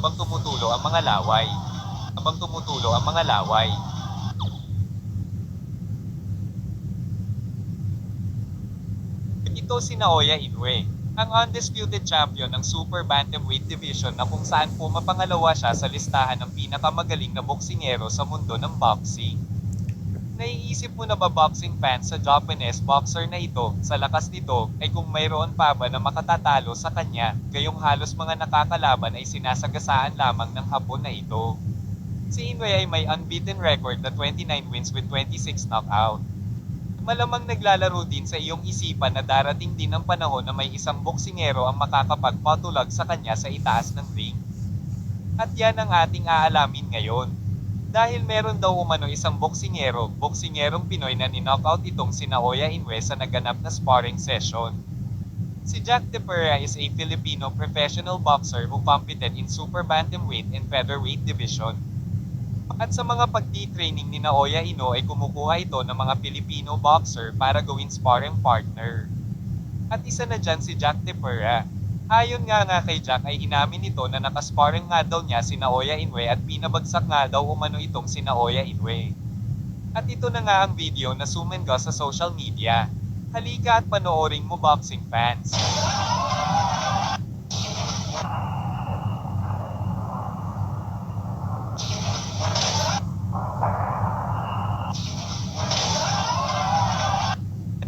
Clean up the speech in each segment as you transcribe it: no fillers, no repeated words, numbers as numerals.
habang tumutulo ang mga laway. Habang tumutulo ang mga laway. Ito si Naoya Inoue, ang undisputed champion ng Super Bantamweight Division na kung saan pumapangalawa siya sa listahan ng pinakamagaling na boksingero sa mundo ng boxing. Naiisip mo na ba boxing fans sa Japanese boxer na ito, sa lakas nito, ay kung mayroon pa ba na makatatalo sa kanya, gayong halos mga nakakalaban ay sinasagasaan lamang ng Hapon na ito. Si Inoue ay may unbeaten record na 29 wins with 26 knockout. Malamang naglalaro din sa iyong isipan na darating din ang panahon na may isang boksingero ang makakapagpatulag sa kanya sa itaas ng ring. At yan ang ating aalamin ngayon. Dahil meron daw umano isang boksingerong Pinoy na ni-knockout itong si Naoya Inoue sa naganap na sparring session. Si Jack De Pera is a Filipino professional boxer who competed in Super Bantamweight and Featherweight division. At sa mga pagti-training ni Naoya Inoue ay kumukuha ito ng mga Filipino boxer para gawing sparring partner. At isa na dyan si Jack De Pera. Ayon nga kay Jack ay inamin nito na nakasparring nga daw niya si Naoya Inoue at pinabagsak nga daw umano itong si Naoya Inoue. At ito na nga ang video na sumenga sa social media. Halika at panoorin mo boxing fans.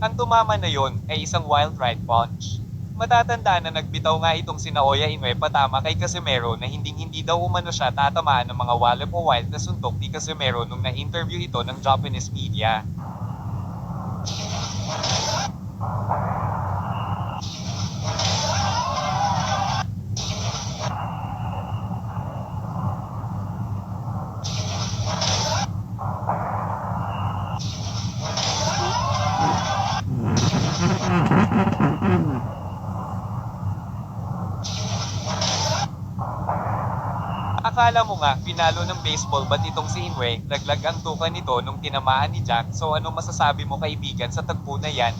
Ang tumama na yon ay isang wild right punch. Matatandaan na nagbitaw nga itong si Naoya Inoue patama kay Casimero na hindi daw umano siya tatamaan ng mga wallop o wild na suntok ni Casimero nung na-interview ito ng Japanese media. Akala mo nga, pinalo ng baseball bat itong si Inoue, laglag ang tuka nito nung tinamaan ni Jack, so ano masasabi mo kaibigan sa tagpo na yan?